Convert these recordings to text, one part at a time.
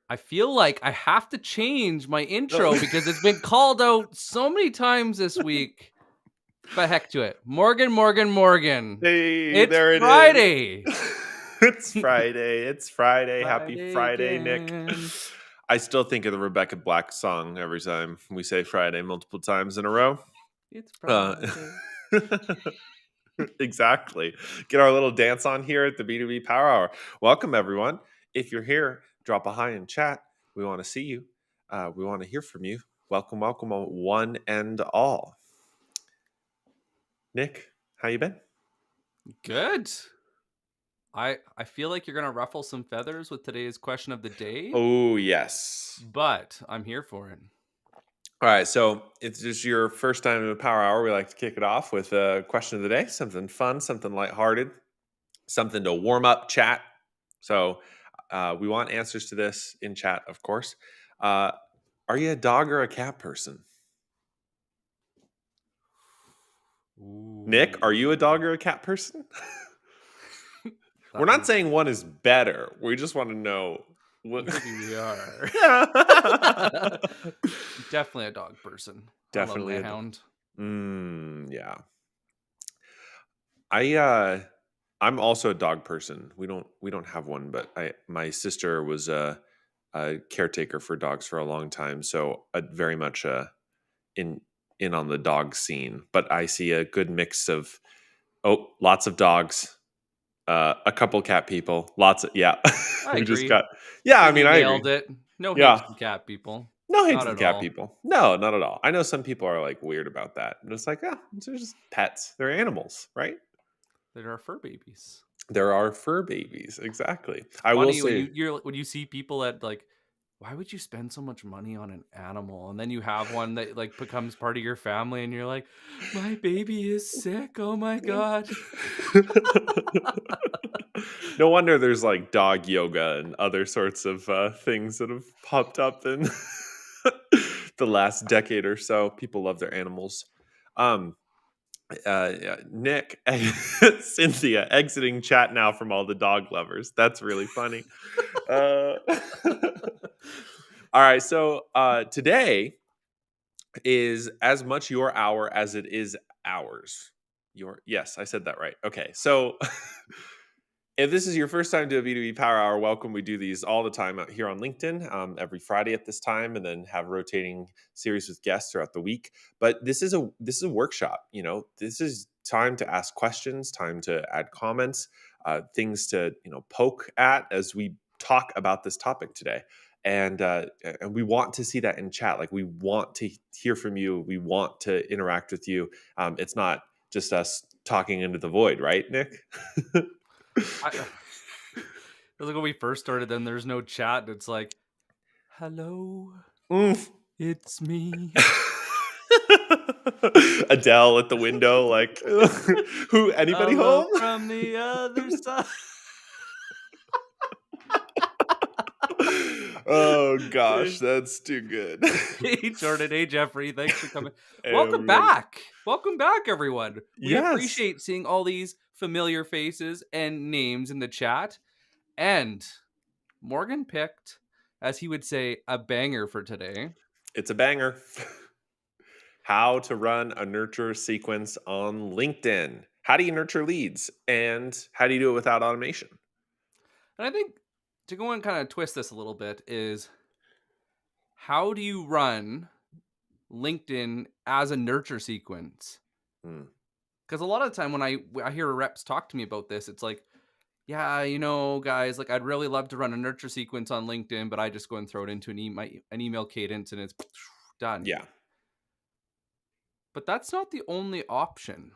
I feel like I have to change my intro because it's been called out so many times this week. But heck to it. Morgan. Hey, It's there it Friday. is. It's Friday. It's Friday. Happy Friday Friday, Nick. again. I still think of the Rebecca Black song every time we say Friday multiple times in a row. It's Uh, Friday. exactly. Get our little dance on here at the B2B Power Hour. Welcome, everyone. If you're here, drop a hi in chat. We want to see you. We want to hear from you. Welcome, one and all. Nick, how you been? Good. I feel like you're gonna ruffle some feathers with today's question of the day, Oh, yes. but I'm here for it. All right, so it's just your first time in a Power Hour. We like to kick it off with a question of the day, something fun, something lighthearted, something to warm up chat. So we want answers to this in chat, of course. Are you a dog or a cat person? Nick, are you a dog or a cat person? We're not saying one is better. We just want to know what. Maybe we are. Definitely a dog person. I love Definitely my a dog. hound. Yeah. I'm also a dog person. We don't have one, but my sister was a caretaker for dogs for a long time, so very much in in on the dog scene. But I see a good mix of lots of dogs, a couple cat people, lots of I we just agree. got I Think mean you I agree. nailed it. No hate Yeah, to the cat people. no hate Not to the at cat all. people. No, not at all. I know some people are like weird about that, but it's like they're just pets. They're animals, right? There are fur babies. There are fur babies, exactly. It's I will funny when say, when you see people at like, why would you spend so much money on an animal? And then you have one that like becomes part of your family, and you're like, my baby is sick. Oh my god. no wonder there's like dog yoga and other sorts of things that have popped up in the last decade or so. People love their animals. Um, Nick, Cynthia exiting chat now from all the dog lovers. That's really funny. Uh, all right, so today is as much your hour as it is ours. Yes, I said that right. Okay, so if this is your first time to a B2B Power Hour, welcome. We do these all the time out here on LinkedIn, every Friday at this time, and then have rotating series with guests throughout the week. But this is a workshop. This is time to ask questions, time to add comments, things to poke at as we talk about this topic today. And we want to see that in chat. Like, we want to hear from you. We want to interact with you. It's not just us talking into the void, right, Nick? It was like when we first started, then there's no chat. And it's like, hello, Mm. it's me. Adele at the window, like, who? Anybody Hello home? from the other side. Oh gosh, that's too good. Hey Jordan, hey Jeffrey, thanks for coming. Hey, Welcome everybody. back. Welcome back, everyone. We Yes, appreciate seeing all these familiar faces and names in the chat. And Morgan picked, as he would say, a banger for today. it's a banger. How to run a nurture sequence on LinkedIn. How do you nurture leads? And how do you do it without automation? And I think to go and kind of twist this a little bit is, how do you run LinkedIn as a nurture sequence? Hmm. Because a lot of the time when I hear reps talk to me about this, it's like, yeah, guys, like I'd really love to run a nurture sequence on LinkedIn, but I just go and throw it into an email cadence and it's done. Yeah. But that's not the only option.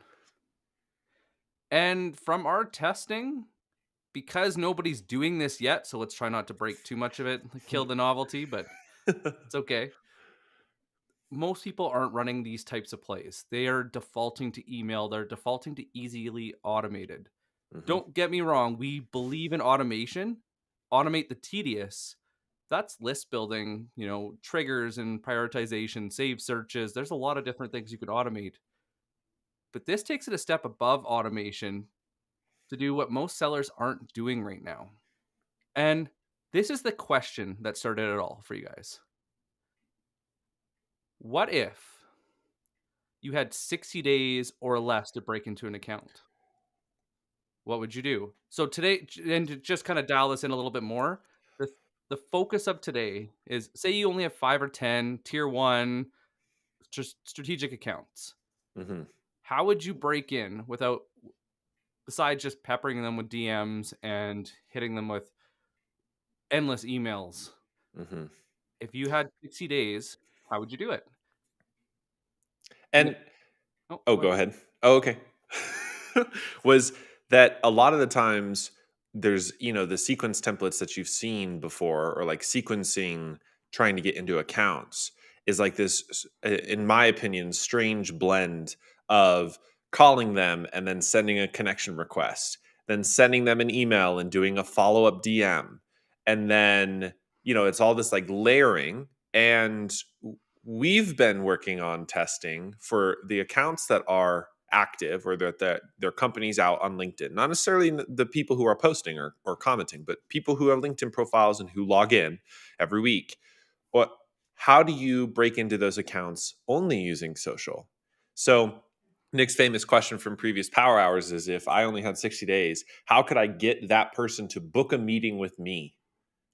And from our testing, because nobody's doing this yet, so let's try not to break too much of it, kill the novelty, but it's okay. Most people aren't running these types of plays. They are defaulting to email. They're defaulting to easily automated. Mhm. Don't get me wrong. We believe in automation. Automate the tedious. That's list building, triggers and prioritization, save searches. There's a lot of different things you could automate. But this takes it a step above automation to do what most sellers aren't doing right now. And This is the question that started it all for you guys. What if you had 60 days or less to break into an account? What would you do? So today, and to just kind of dial this in a little bit more, the the focus of today is, say you only have 5 or 10 tier 1 just strategic accounts. Hmm. How would you break in without, besides just peppering them with DMs and hitting them with endless emails? Hmm. If you had 60 days, how would you do it? And And it Oh, oh, go go ahead. ahead. Oh, okay. Was that a lot of the times there's, the sequence templates that you've seen before, or like sequencing trying to get into accounts is like this, in my opinion, strange blend of calling them and then sending a connection request, then sending them an email and doing a follow up DM. And then, it's all this like layering. And we've been working on testing for the accounts that are active, or that their companies out on LinkedIn. Not necessarily the people who are posting or commenting, but people who have LinkedIn profiles and who log in every week. What How do you break into those accounts only using social? So Nick's famous question from previous power hours is, if I only had 60 days, how could I get that person to book a meeting with me?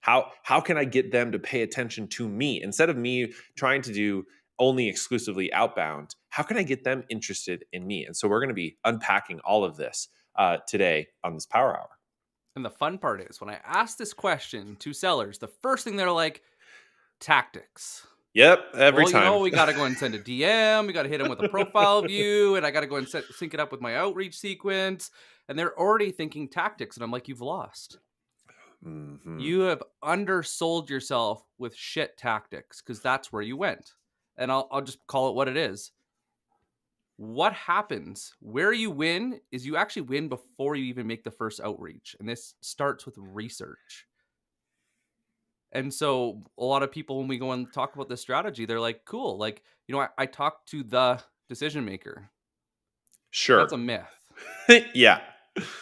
How can I get them to pay attention to me instead of me trying to do only exclusively outbound? How can I get them interested in me? And so we're going to be unpacking all of this today on this Power Hour. And the fun part is, when I ask this question to sellers, the first thing they're like, tactics. Yep, every Well, time. we got to go and send a DM. We got to hit them with a profile view, and I got to go and sync it up with my outreach sequence. And they're already thinking tactics. And I'm like, you've lost. Hmm. You have undersold yourself with shit tactics, because that's where you went. And I'll just call it what it is. What happens where you win is you actually win before you even make the first outreach. And this starts with research. And so a lot of people, when we go and talk about this strategy, they're like, cool. Like, I talked to the decision maker. That's Sure. a myth. Yeah.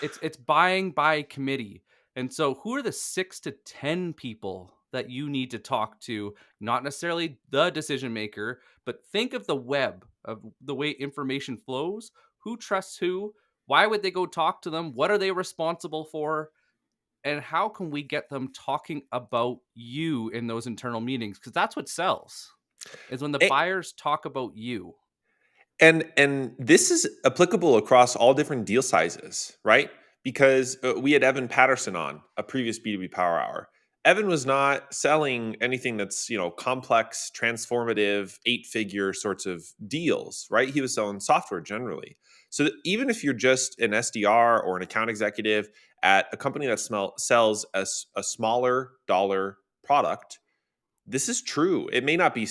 It's buying by committee. And so who are the 6 to 10 people that you need to talk to? Not necessarily the decision maker, but think of the web of the way information flows. Who trusts who? Why would they go talk to them? What are they responsible for? And how can we get them talking about you in those internal meetings? Because that's what sells, is when the buyers talk about you. And this is applicable across all different deal sizes, right? Because we had Evan Patterson on a previous B2B Power Hour. Evan was not selling anything that's, complex, transformative, 8-figure sorts of deals, right? He was selling software generally. So that even if you're just an SDR or an account executive at a company that sells a smaller dollar product, this is true. It may not be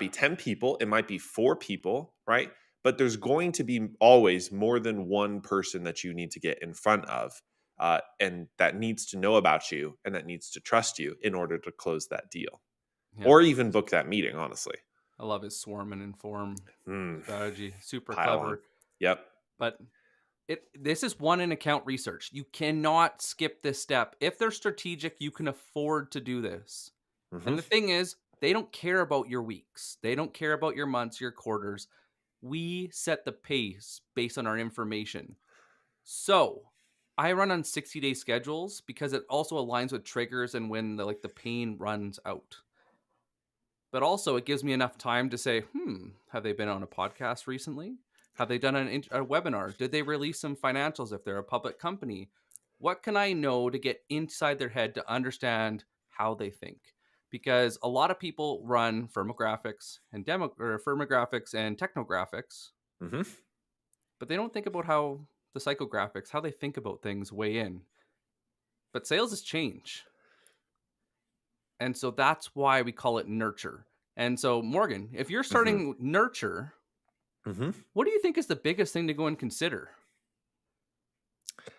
10 people, it might be 4 people, right? But there's going to be always more than one person that you need to get in front of, and that needs to know about you and that needs to trust you in order to close that deal Yeah. or even book that meeting, honestly. I love his swarm and inform Mm, strategy. Super pile on. clever. Yep. But this is one in account research. You cannot skip this step. If they're strategic, you can afford to do this. Hmm. And the thing is, they don't care about your weeks. They don't care about your months, your quarters. We set the pace based on our information. So, I run on 60-day schedules because it also aligns with triggers and when the pain runs out. But also, it gives me enough time to say, have they been on a podcast recently? Have they done a webinar? Did they release some financials if they're a public company? What can I know to get inside their head to understand how they think? Because a lot of people run firmographics and firmographics and technographics, Hmm. but they don't think about how the psychographics, how they think about things weigh in. But sales is change. And so that's why we call it nurture. And so, Morgan, if you're Hmm. starting nurture, Hmm. what do you think is the biggest thing to go and consider? Or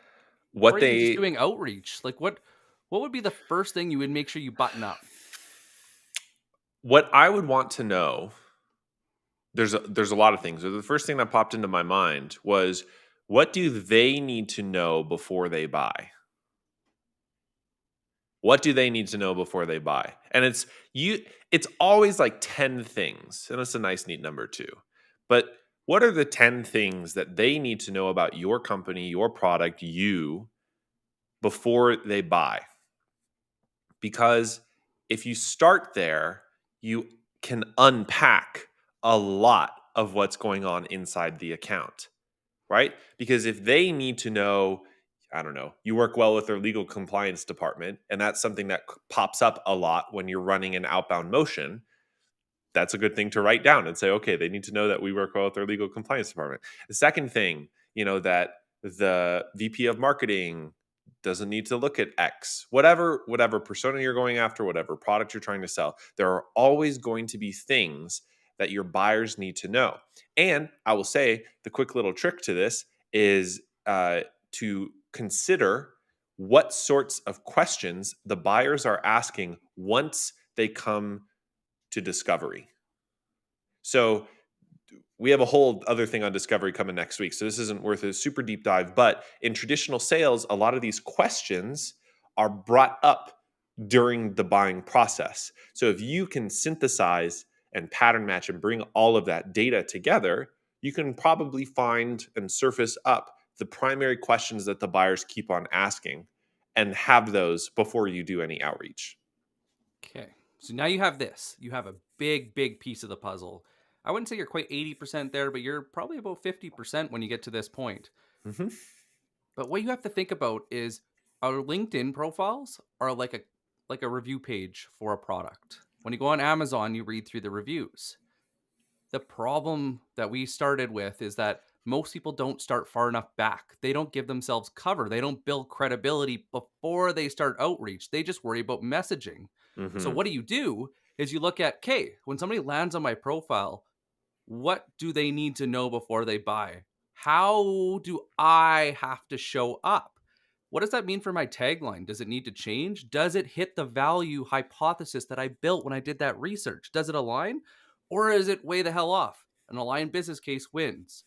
What even just they doing outreach? Like what would be the first thing you would make sure you button up? what I would want to know, there's a lot of things. The first thing that popped into my mind was, what do they need to know before they buy? What do they need to know before they buy? And it's always like 10 things. And it's a nice neat number too. But what are the 10 things that they need to know about your company, your product, you before they buy? Because if you start there, you can unpack a lot of what's going on inside the account, right? Because if they need to know, I don't know, you work well with their legal compliance department, and that's something that pops up a lot when you're running an outbound motion, that's a good thing to write down and say, okay, they need to know that we work well with their legal compliance department. The second thing, that the VP of marketing doesn't need to look at X, whatever persona you're going after, whatever product you're trying to sell, there are always going to be things that your buyers need to know. And I will say the quick little trick to this is to consider what sorts of questions the buyers are asking once they come to discovery. So we have a whole other thing on discovery coming next week. So this isn't worth a super deep dive, but in traditional sales, a lot of these questions are brought up during the buying process. So if you can synthesize and pattern match and bring all of that data together, you can probably find and surface up the primary questions that the buyers keep on asking and have those before you do any outreach. Okay. So now you have this. You have a big, big piece of the puzzle. I wouldn't say you're quite 80% there, but you're probably about 50% when you get to this point. Mhm. But what you have to think about is our LinkedIn profiles are like a review page for a product. When you go on Amazon, you read through the reviews. The problem that we started with is that most people don't start far enough back. They don't give themselves cover. They don't build credibility before they start outreach. They just worry about messaging. So Mhm. what do is you look at, okay, when somebody lands on my profile, what do they need to know before they buy? How do I have to show up? What does that mean for my tagline? Does it need to change? Does it hit the value hypothesis that I built when I did that research? Does it align? Or is it way the hell off? An aligned business case wins.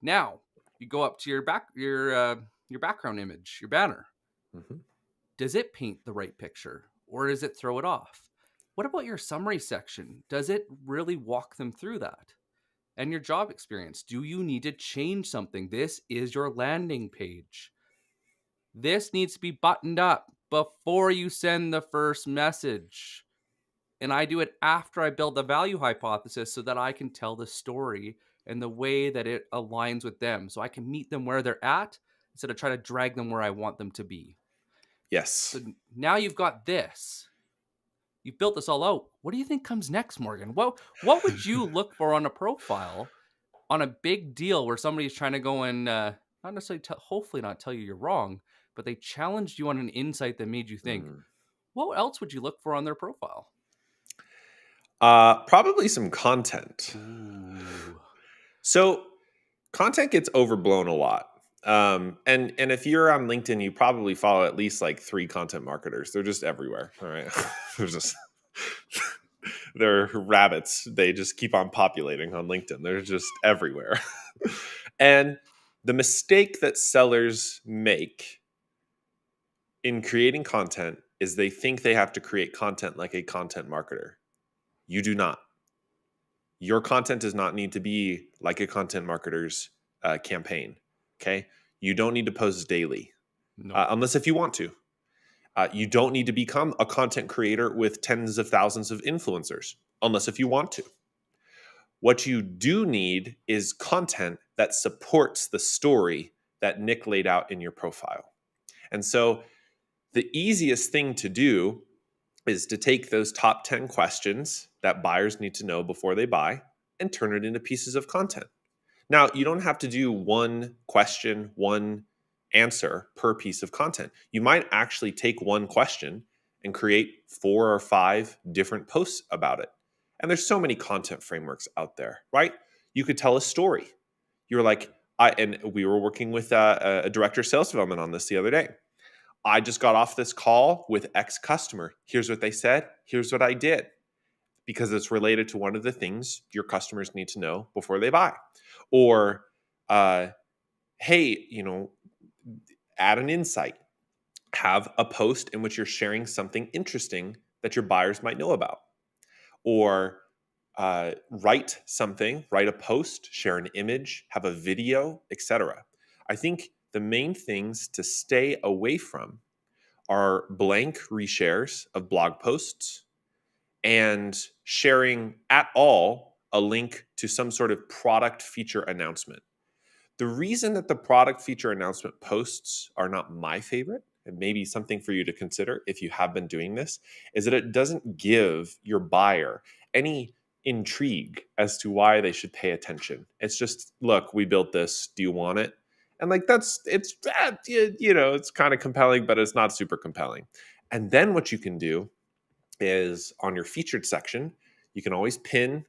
Now, you go up to your background image, your banner. Mhm. Does it paint the right picture or does it throw it off? What about your summary section? Does it really walk them through that? And your job experience. Do you need to change something? This is your landing page. This needs to be buttoned up before you send the first message. And I do it after I build the value hypothesis so that I can tell the story and the way that it aligns with them. So I can meet them where they're at instead of trying to drag them where I want them to be. So Yes. now you've got this. You've built this all out. What do you think comes next, Morgan? What would you look for on a profile on a big deal where somebody's trying to go and not necessarily hopefully not tell you you're wrong, but they challenged you on an insight that made you think, Mm. what else would you look for on their profile? Probably some content. Ooh. So content gets overblown a lot. And if you're on LinkedIn, you probably follow at least like 3 content marketers. They're just everywhere. All right. They're just they're rabbits. They just keep on populating on LinkedIn. They're just everywhere. And the mistake that sellers make in creating content is they think they have to create content like a content marketer. You do not. Your content does not need to be like a content marketer's campaign. Okay. You don't need to post daily Nope. unless if you want to. You don't need to become a content creator with tens of thousands of influencers unless if you want to. What you do need is content that supports the story that Nick laid out in your profile. And so the easiest thing to do is to take those top 10 questions that buyers need to know before they buy and turn it into pieces of content. Now, you don't have to do one question, one answer per piece of content. You might actually take one question and create 4 or 5 different posts about it. And there's so many content frameworks out there, right? You could tell a story. You're like, and we were working with a director of sales development on this the other day. I just got off this call with X customer. Here's what they said. Here's what I did, because it's related to one of the things your customers need to know before they buy. Or, hey, add an insight. have a post in which you're sharing something interesting that your buyers might know about, or write a post, share an image, have a video, etc. I think the main things to stay away from are blank reshares of blog posts and sharing at all a link to some sort of product feature announcement. The reason that the product feature announcement posts are not my favorite, and maybe something for you to consider if you have been doing this, is that it doesn't give your buyer any intrigue as to why they should pay attention. It's just, look, we built this. Do you want it? And like it's kind of compelling, but it's not super compelling. And then what you can do is on your featured section, you can always pin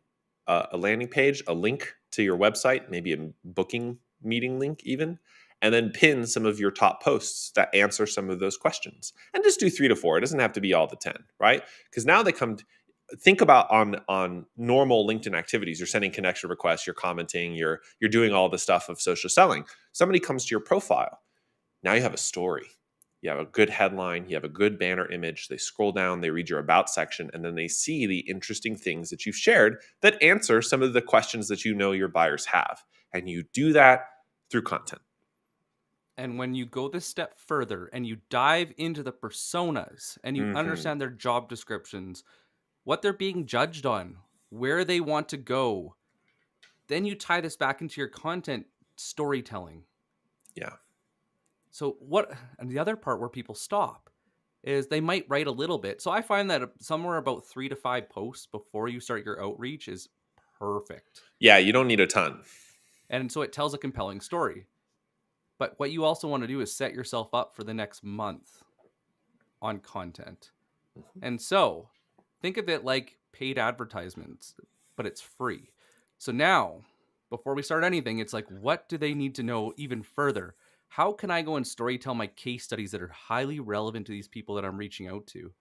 a landing page, a link to your website, maybe a booking meeting link even, and then pin some of your top posts that answer some of those questions. And just do 3 to 4. It doesn't have to be all the 10, right? Because now they come think about on normal LinkedIn activities. You're sending connection requests, you're commenting, you're doing all the stuff of social selling. Somebody comes to your profile. Now you have a story. You have a good headline, you have a good banner image. They scroll down, they read your about section, and then they see the interesting things that you've shared that answer some of the questions that you know your buyers have. And you do that through content. And when you go this step further and you dive into the personas and you Mhm. understand their job descriptions, what they're being judged on, where they want to go, then you tie this back into your content storytelling. Yeah. And the other part where people stop is they might write a little bit. So I find that somewhere about 3 to 5 posts before you start your outreach is perfect. Yeah, you don't need a ton. And so it tells a compelling story. But what you also want to do is set yourself up for the next month on content. And so think of it like paid advertisements, but it's free. So now, before we start anything, it's like, what do they need to know even further? How can I go and storytell my case studies that are highly relevant to these people that I'm reaching out to?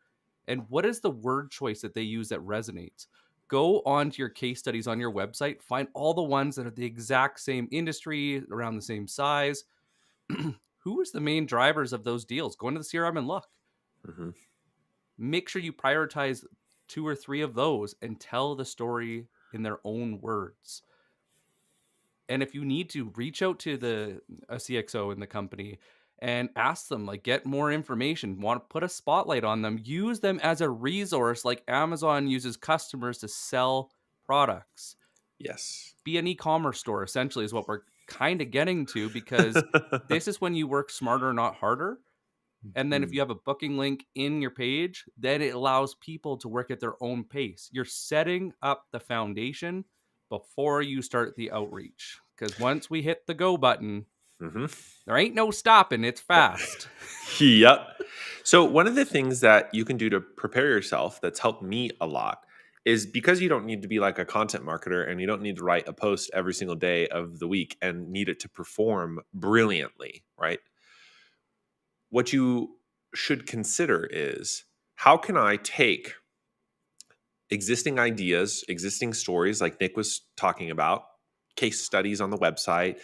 And what is the word choice that they use that resonates? Go on to your case studies on your website, find all the ones that are the exact same industry, around the same size. Who is the main drivers of those deals? Go into the CRM and look. Mhm. Make sure you prioritize 2 or 3 of those and tell the story in their own words. And if you need to, reach out to a CXO in the company and ask them, like, get more information, want to put a spotlight on them, use them as a resource like Amazon uses customers to sell products. Yes. Be an e-commerce store, essentially, is what we're kind of getting to, because this is when you work smarter, not harder. And then if Mhm. you have a booking link in your page, then it allows people to work at their own pace. You're setting up the foundation before you start the outreach. Because once we hit the go button, Mhm. there ain't no stopping. It's fast. Yep. So one of the things that you can do to prepare yourself that's helped me a lot is because you don't need to be like a content marketer and you don't need to write a post every single day of the week and need it to perform brilliantly, right? What you should consider is how can I take existing ideas, existing stories like Nick was talking about, case studies on the website,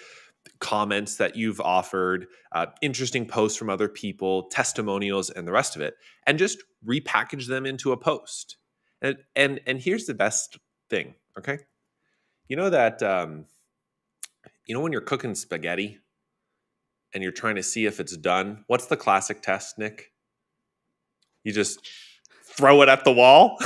comments that you've offered, interesting posts from other people, testimonials, and the rest of it, and just repackage them into a post. And here's the best thing, okay? You know that when you're cooking spaghetti and you're trying to see if it's done. What's the classic test, Nick? You just throw it at the wall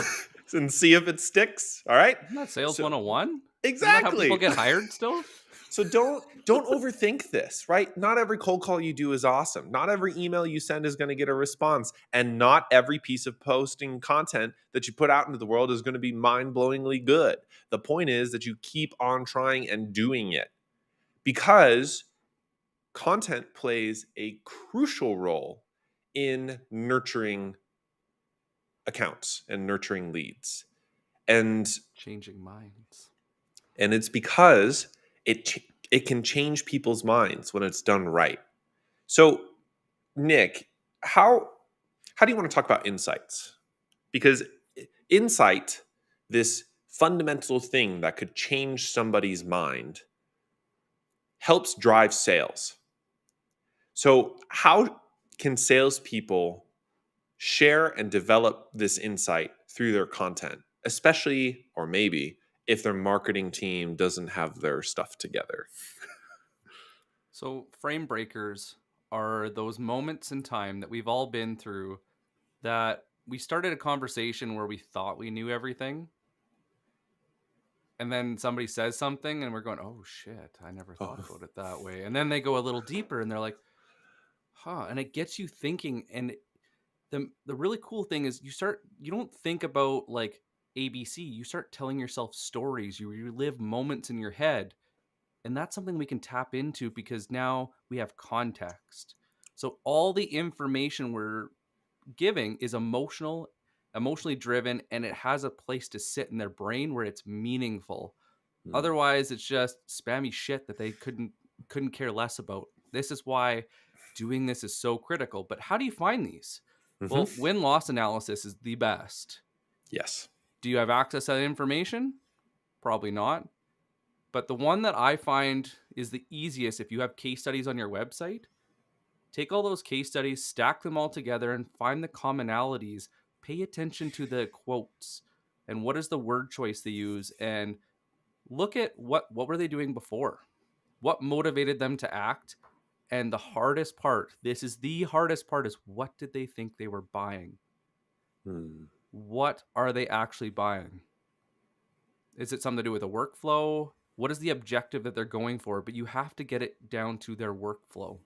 and see if it sticks. All right. Isn't that Sales So 101? Isn't that how people exactly. get hired still? So don't overthink this, right? Not every cold call you do is awesome. Not every email you send is going to get a response, and not every piece of posting content that you put out into the world is going to be mind-blowingly good. The point is that you keep on trying and doing it, because content plays a crucial role in nurturing accounts and nurturing leads. And Changing minds. it's because it can change people's minds when it's done right. So, Nick, how do you want to talk about insights? Because insight, this fundamental thing that could change somebody's mind, helps drive sales. So, how can salespeople share and develop this insight through their content, especially or maybe if their marketing team doesn't have their stuff together? So, frame breakers are those moments in time that we've all been through that we started a conversation where we thought we knew everything. And then somebody says something and we're going, oh shit, I never thought Oh. about it that way. And then they go a little deeper and they're like, huh. And it gets you thinking. And the really cool thing is you don't think about like ABC, you start telling yourself stories, you relive moments in your head. And that's something we can tap into because now we have context. So all the information we're giving is emotionally driven, and it has a place to sit in their brain where it's meaningful. Mm. Otherwise, it's just spammy shit that they couldn't care less about. This is why doing this is so critical. But how do you find these? Mhm. Well, win-loss analysis is the best. Yes. Do you have access to that information? Probably not. But the one that I find is the easiest if you have case studies on your website, take all those case studies, stack them all together, and find the commonalities. Pay attention to the quotes and what is the word choice they use, and look at what were they doing before? What motivated them to act? And the hardest part, this is the hardest part, is what did they think they were buying? Mm. What are they actually buying? Is it something to do with a workflow? What is the objective that they're going for? But you have to get it down to their workflow.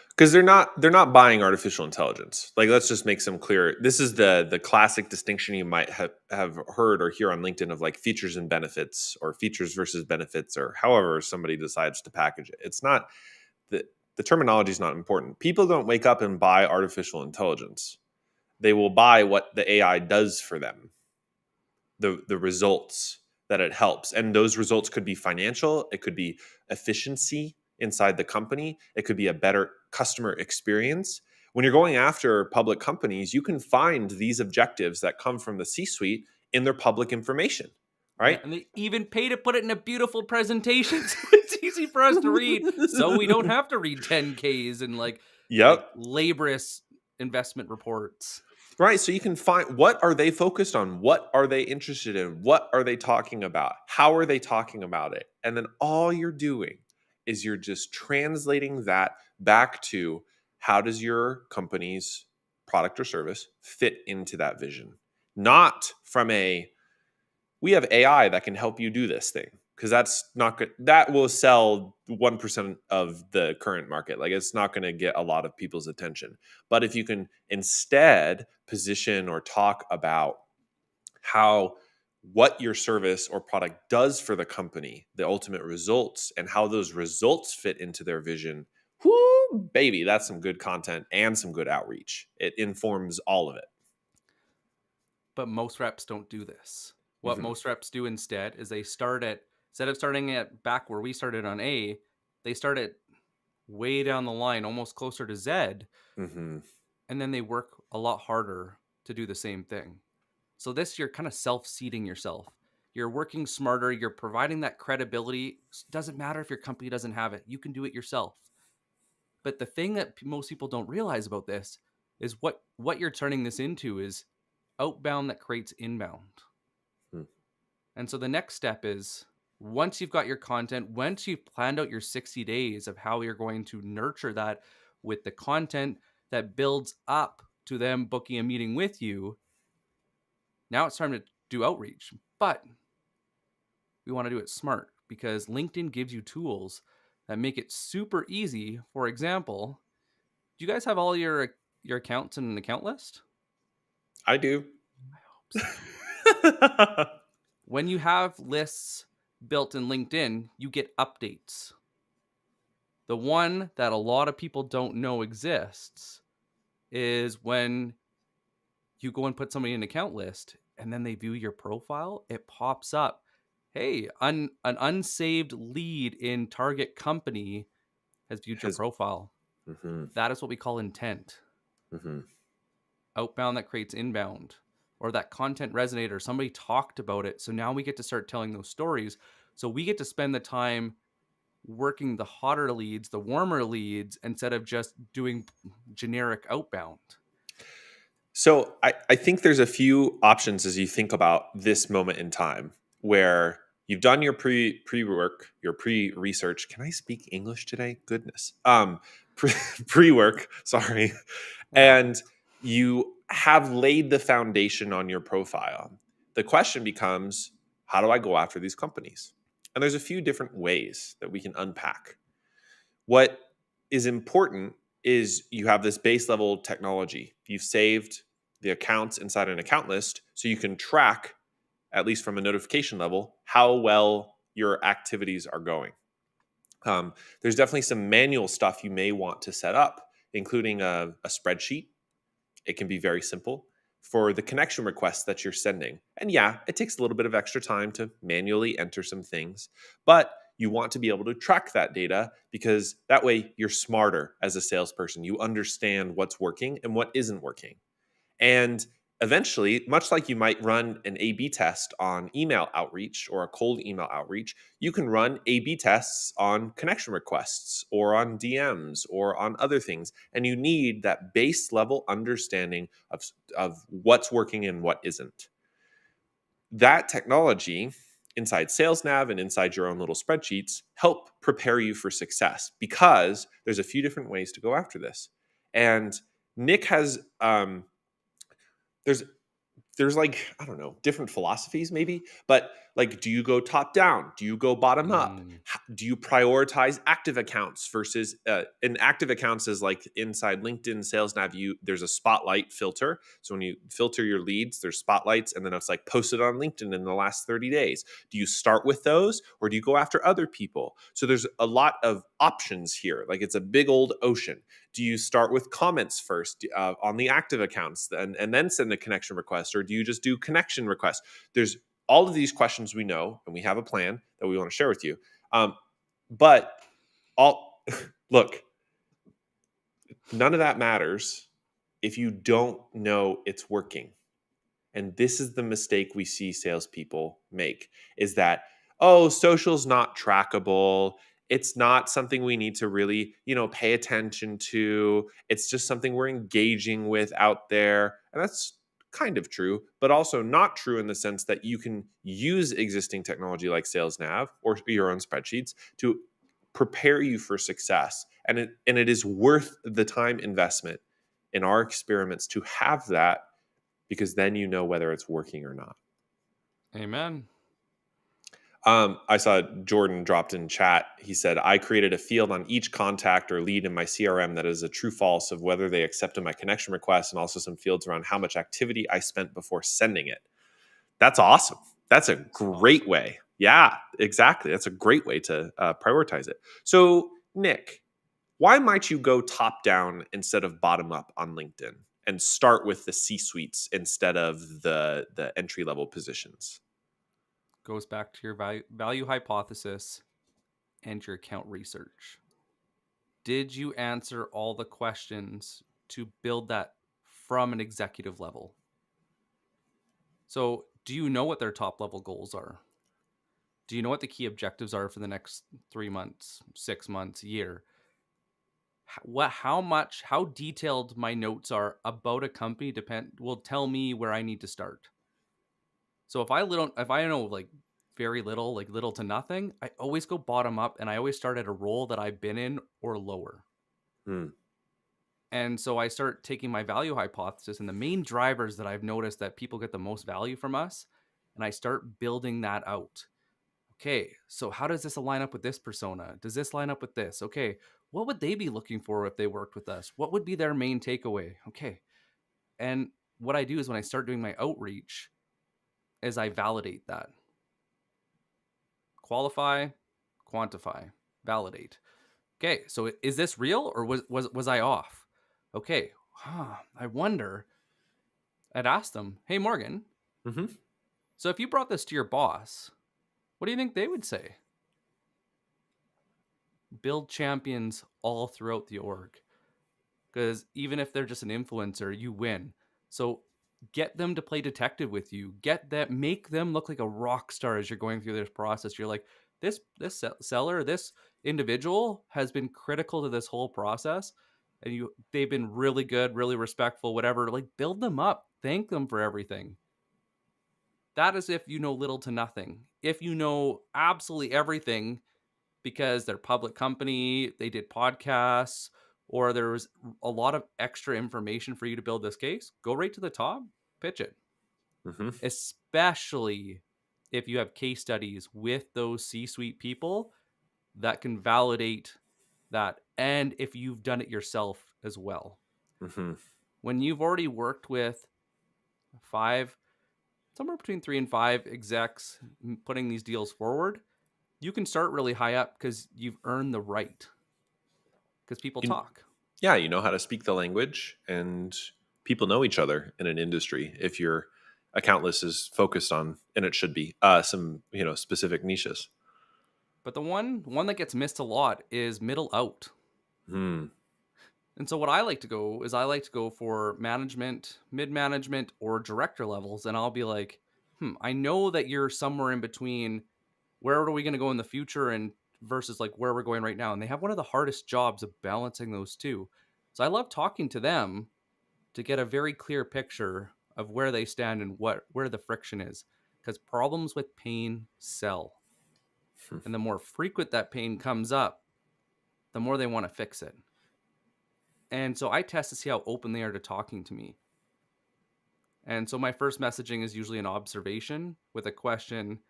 Because they're not buying artificial intelligence. Like, let's just make some clear. This is the classic distinction you might have heard or hear on LinkedIn of like features and benefits, or features versus benefits, or however somebody decides to package it. It's not the terminology is not important. People don't wake up and buy artificial intelligence. They will buy what the AI does for them, the results that it helps. And those results could be financial, it could be efficiency inside the company, it could be a better customer experience. When you're going after public companies, you can find these objectives that come from the C-suite in their public information, Yeah, right? and they even pay to put it in a beautiful presentation so it's easy for us to read. So we don't have to read 10Ks and like Yep. laborious investment reports. Right. So you can find, what are they focused on? What are they interested in? What are they talking about? How are they talking about it? And then all you're doing is you're just translating that back to, how does your company's product or service fit into that vision? Not from a, we have AI that can help you do this thing. Because that's not good. That will sell 1% of the current market. Like, it's not going to get a lot of people's attention. But if you can instead position or talk about how, what your service or product does for the company, the ultimate results, and how those results fit into their vision, whoo, baby, that's some good content and some good outreach. It informs all of it. But most reps don't do this. What Hmm. most reps do instead is they start at, instead of starting at back where we started on A, they start at way down the line, almost closer to Z, Hmm. and then they work a lot harder to do the same thing. So this, you're kind of self-seeding yourself. You're working smarter, you're providing that credibility. Doesn't matter if your company doesn't have it. You can do it yourself. But the thing that most people don't realize about this is what you're turning this into is outbound that creates inbound. Hmm. And so the next step is, once you've got your content, once you've planned out your 60 days of how you're going to nurture that with the content that builds up to them booking a meeting with you, now it's time to do outreach. But we want to do it smart because LinkedIn gives you tools that make it super easy. For example, do you guys have all your accounts in an account list? I do. I hope so. When you have lists built in LinkedIn, you get updates. The one that a lot of people don't know exists is when you go and put somebody in an account list and then they view your profile, it pops up, hey, an unsaved lead in target company has viewed your Has. profile. Hmm. That is what we call intent. Hmm. Outbound that creates inbound, or that content resonator. Somebody talked about it. So now we get to start telling those stories. So we get to spend the time working the hotter leads, the warmer leads, instead of just doing generic outbound? So I think there's a few options as you think about this moment in time where you've done your pre work, your pre research. Can I speak English today? Goodness. Pre work. Sorry, Yeah. and you have laid the foundation on your profile. The question becomes, how do I go after these companies? And there's a few different ways that we can unpack. What is important is you have this base level technology. You've saved the accounts inside an account list so you can track, at least from a notification level, how well your activities are going. There's definitely some manual stuff you may want to set up, including a spreadsheet. It can be very simple for the connection requests that you're sending. And yeah, it takes a little bit of extra time to manually enter some things, but you want to be able to track that data because that way you're smarter as a salesperson. You understand what's working and what isn't working. And eventually, much like you might run an A B test on email outreach or a cold email outreach, you can run A B tests on connection requests or on DMs or on other things. And you need that base level understanding of what's working and what isn't. That technology inside Sales Nav and inside your own little spreadsheets help prepare you for success because there's a few different ways to go after this. And Nick has there's there's like, I don't know, different philosophies maybe, but like, do you go top down? Do you go bottom up? Mm. Do you prioritize active accounts versus and active accounts is like inside LinkedIn Sales Nav, there's a spotlight filter. So when you filter your leads, there's spotlights and then it's like posted on LinkedIn in the last 30 days. Do you start with those or do you go after other people? So there's a lot of options here. Like it's a big old ocean. Do you start with comments first on the active accounts and then send a connection request, or do you just do connection requests? There's all of these questions we know, and we have a plan that we want to share with you. But all look, none of that matters if you don't know it's working. And this is the mistake we see salespeople make is that, oh, social's not trackable. It's not something we need to really, pay attention to. It's just something we're engaging with out there. And that's kind of true, but also not true in the sense that you can use existing technology like Sales Nav or your own spreadsheets to prepare you for success. And it is worth the time investment in our experiments to have that because then you know whether it's working or not. Amen. I saw Jordan dropped in chat. He said, I created a field on each contact or lead in my CRM that is a true false of whether they accepted my connection request and also some fields around how much activity I spent before sending it. That's awesome. That's a It's great awesome. way. Yeah, exactly. That's a great way to prioritize it. So, Nick, why might you go top down instead of bottom up on LinkedIn and start with the C suites instead of the entry level positions? Goes back to your value hypothesis and your account research. Did you answer all the questions to build that from an executive level? So, do you know what their top level goals are? Do you know what the key objectives are for the next 3 months, 6 months, year? How detailed my notes are about a company will tell me where I need to start. So if I know like very little, like little to nothing, I always go bottom up and I always start at a role that I've been in or lower. Hmm. And so I start taking my value hypothesis and the main drivers that I've noticed that people get the most value from us, and I start building that out. Okay, so how does this align up with this persona? Does this line up with this? Okay, what would they be looking for if they worked with us? What would be their main takeaway? Okay. And what I do is when I start doing my outreach is I validate that. Qualify, quantify, validate. Okay, so is this real or was I off? Okay, I wonder. I'd ask them, "Hey Morgan, Mm-hmm. so if you brought this to your boss, what do you think they would say?" Build champions all throughout the org, because even if they're just an influencer, you win. So get them to play detective with you. Get that, make them look like a rock star as you're going through this process. You're like, seller, this individual has been critical to this whole process, and they've been really good, really respectful, whatever. Like, build them up, thank them for everything. That is if you know little to nothing. If you know absolutely everything because they're a public company, they did podcasts, or there was a lot of extra information for you to build this case, go right to the top, pitch it. Mm-hmm. Especially if you have case studies with those C-suite people that can validate that, and if you've done it yourself as well. Mm-hmm. When you've already worked with 5, somewhere between 3 and 5 execs putting these deals forward, you can start really high up because you've earned the right, because people You, talk. yeah, you know how to speak the language, and people know each other in an industry if your account list is focused on, and it should be, some specific niches. But the one that gets missed a lot is middle out. Hmm. And so what I like to go is I like to go for management, mid-management, or director levels. And I'll be like, I know that you're somewhere in between where are we going to go in the future and versus like where we're going right now. And they have one of the hardest jobs of balancing those two. So I love talking to them to get a very clear picture of where they stand and where the friction is. Because problems with pain sell. And the more frequent that pain comes up, the more they want to fix it. And so I test to see how open they are to talking to me. And so my first messaging is usually an observation with a question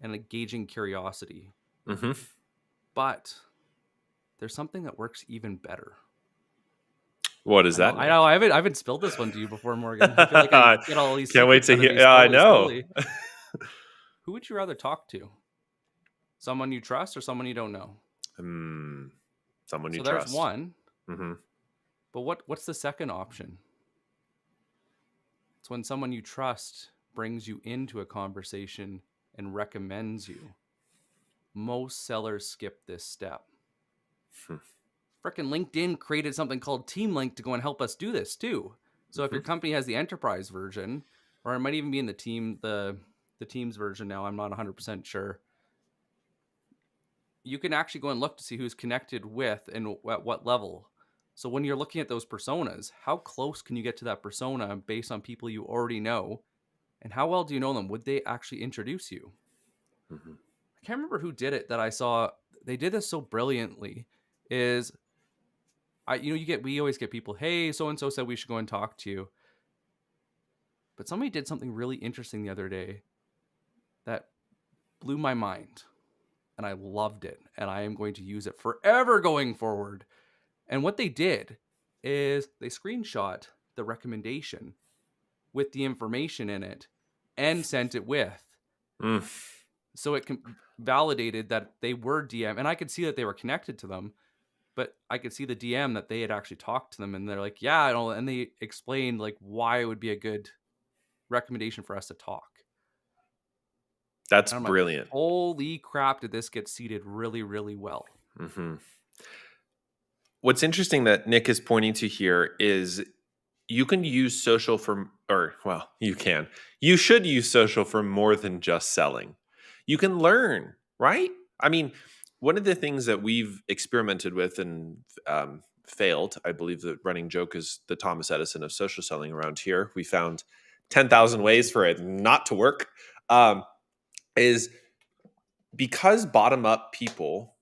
and a gauging curiosity. Mm-hmm. But there's something that works even better. What is that, I know. Nick? I haven't spilled this one to you before, Morgan. I feel like I get all these Can't wait secrets to out of hear. you Yeah, I slowly, know. slowly. Who would you rather talk to? Someone you trust or someone you don't know? Someone you So there's trust. one. Mm-hmm. But what's the second option? It's when someone you trust brings you into a conversation and recommends you. Most sellers skip this step. Frickin' LinkedIn created something called Team Link to go and help us do this too. So if Mm-hmm. your company has the enterprise version, or it might even be in the Teams version now, I'm not 100% sure. You can actually go and look to see who's connected with and at what level. So when you're looking at those personas, how close can you get to that persona based on people you already know? And how well do you know them? Would they actually introduce you? Mm-hmm. I can't remember who did it that I saw. They did this so brilliantly. Is we always get people, hey, so and so said we should go and talk to you. But somebody did something really interesting the other day that blew my mind, and I loved it, and I am going to use it forever going forward. And what they did is they screenshot the recommendation with the information in it and sent it with. Mm. So it validated that they were DM, and I could see that they were connected to them, but I could see the DM that they had actually talked to them, and they're like, yeah, and they explained like why it would be a good recommendation for us to talk. That's And I'm like, brilliant. holy crap, did this get seeded really, really well? Mm-hmm. What's interesting that Nick is pointing to here is you can use social you should use social for more than just selling. You can learn, right? I mean, one of the things that we've experimented with and failed, I believe the running joke is the Thomas Edison of social selling around here. We found 10,000 ways for it not to work. Is because bottom up people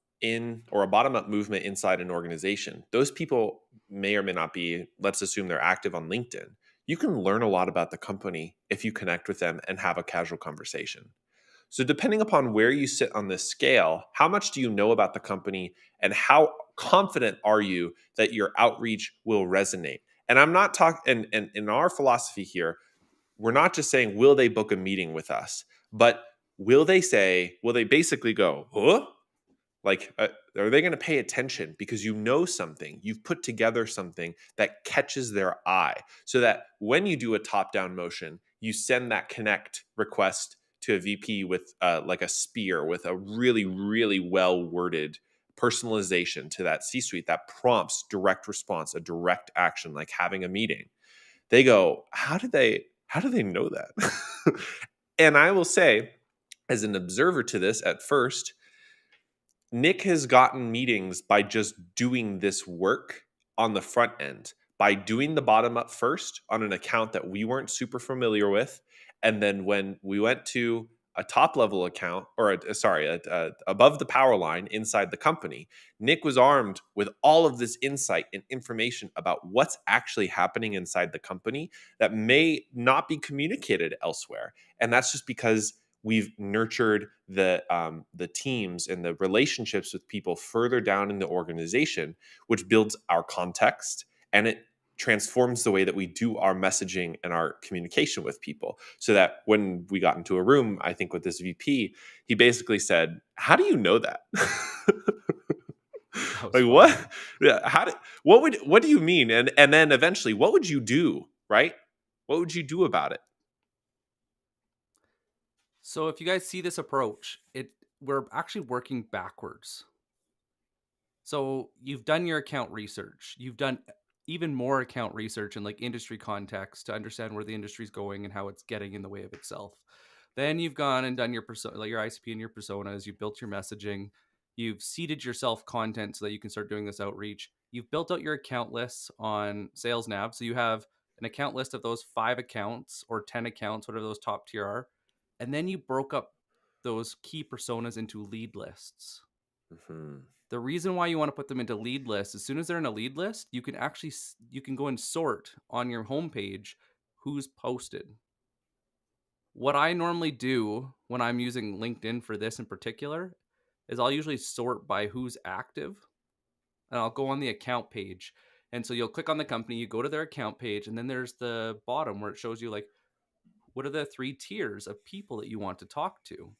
or a bottom up movement inside an organization, those people may or may not be, let's assume they're active on LinkedIn. You can learn a lot about the company if you connect with them and have a casual conversation. So, depending upon where you sit on this scale, how much do you know about the company and how confident are you that your outreach will resonate? And I'm not talking, and in our philosophy here, we're not just saying, will they book a meeting with us, but will they basically go, huh? Like, are they going to pay attention because you know something, you've put together something that catches their eye so that when you do a top down motion, you send that connect request to a VP with like a spear with a really, really well worded personalization to that C-suite that prompts direct response, a direct action, like having a meeting. They go, how do they know that? And I will say, as an observer to this at first, Nick has gotten meetings by just doing this work on the front end, by doing the bottom up first on an account that we weren't super familiar with. And then when we went to a top level account, or above the power line inside the company, Nick was armed with all of this insight and information about what's actually happening inside the company that may not be communicated elsewhere. And that's just because we've nurtured the teams and the relationships with people further down in the organization, which builds our context, and it transforms the way that we do our messaging and our communication with people. So that when we got into a room, I think with this VP, he basically said, "How do you know that?" That was Like, funny. what? Yeah, what do you mean? And then eventually, what would you do? Right? What would you do about it? So if you guys see this approach, we're actually working backwards. So you've done your account research. You've done even more account research in like industry context to understand where the industry's going and how it's getting in the way of itself. Then you've gone and done your persona, like your ICP and your personas. You built your messaging. You've seeded yourself content so that you can start doing this outreach. You've built out your account lists on Sales Nav, so you have an account list of those 5 accounts or 10 accounts, whatever those top tier are, and then you broke up those key personas into lead lists. Mhm. The reason why you want to put them into lead lists, as soon as they're in a lead list, you can actually you can go and sort on your homepage who's posted. What I normally do when I'm using LinkedIn for this in particular is I'll usually sort by who's active, and I'll go on the account page. And so you'll click on the company, you go to their account page, and then there's the bottom where it shows you like what are the 3 tiers of people that you want to talk to.